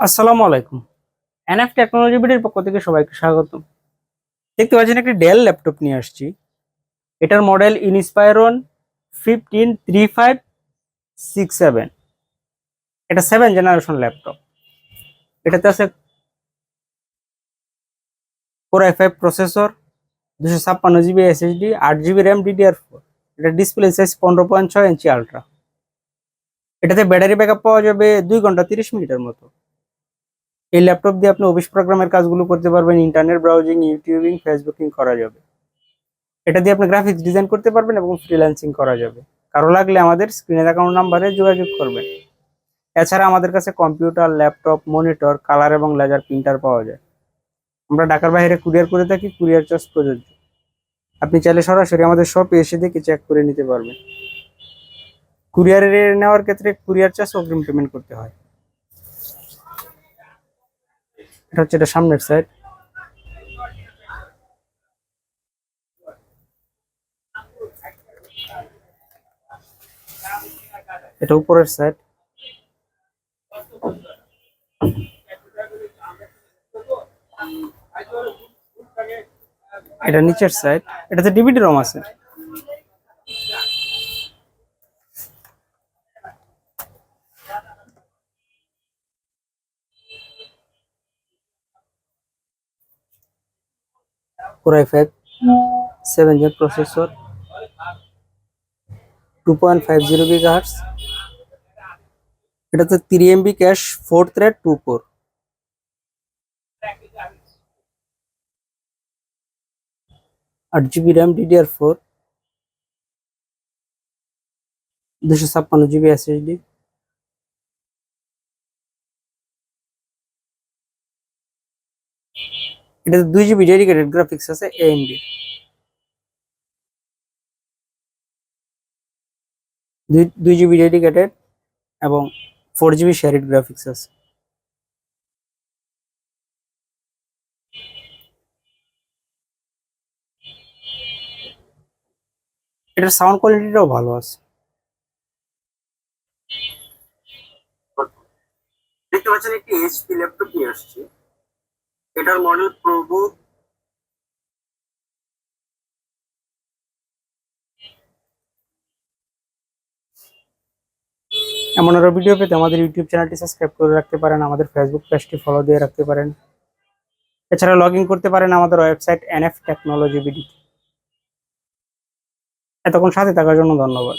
আসসালামু আলাইকুম। NF technology বিডির পক্ষ থেকে সবাইকে স্বাগত। দেখতে পাচ্ছেন একটি ডেল ল্যাপটপ নিয়ে আসছি। এটার মডেল ইনস্পায়রন 153567। এটা 7 জেনারেশন ল্যাপটপ। এটাতে আছে core i5 processor, 256 GB SSD, 8 GB RAM, DDR4। এটা ডিসপ্লে সাইজ 15.6 ইঞ্চি আলট্রা। এটাতে ব্যাটারি ব্যাকআপ পাওয়া যাবে 2 ঘন্টা 30 মিনিটের মতো। এই ল্যাপটপ দিয়ে আপনি অফিস প্রোগ্রামের কাজগুলো করতে পারবেন, ইন্টারনেট ব্রাউজিং, ইউটিউবিং, ফেসবুকিং করা যাবে। এটা দিয়ে আপনি গ্রাফিক্স ডিজাইন করতে পারবেন এবং ফ্রিল্যান্সিং করা যাবে। কারো লাগলে আমাদের স্ক্রিনের অ্যাকাউন্ট নাম্বারে যোগাযোগ করবেন। এছাড়া আমাদের কাছে কম্পিউটার, ল্যাপটপ, মনিটর, কালার এবং লেজার প্রিন্টার পাওয়া যায়। আমরা ঢাকার বাইরে কুরিয়ার করে থাকি, কুরিয়ার চার্জ প্রযোজ্য। আপনি চাইলে সরাসরি আমাদের শপে এসে দেখে চেক করে নিতে পারবেন। কুরিয়ারে নেওয়ার ক্ষেত্রে কুরিয়ার চার্জ অগ্রিম পেমেন্ট করতে হয়। এটা হচ্ছে এটা সামনের সাইড। এটা উপরের সাইড। এটা নিচের সাইড। এটাতে ডিভিডি রম আছে। Core i5 7 gen processor, 2.50 GHz। এটাতে 3 MB ক্যাশ, 4 thread, 2 core. 8 GB RAM, DDR4, 256 GB SSD. এটাতে 2 জিবি ডেডিকেটেড গ্রাফিক্স আছে AMD। 2 জিবি ডেডিকেটেড এবং 4 জিবি শেয়ারিড গ্রাফিক্স আছে। এটার সাউন্ড কোয়ালিটিটাও ভালো আছে। দেখতে পাচ্ছেন একটি এইচপি ল্যাপটপ নিয়ে আসছি। এটার মডেল প্রোবুক। এমন আরো ভিডিও পেতে আমাদের ইউটিউব চ্যানেলটি সাবস্ক্রাইব করে রাখতে পারেন, আমাদের ফেসবুক পেজটি ফলো দিয়ে রাখতে পারেন। এছাড়া লগ ইন করতে পারেন আমাদের ওয়েবসাইট এনএফ টেকনোলজি বিডি। এতক্ষণ সাথে থাকার জন্য ধন্যবাদ।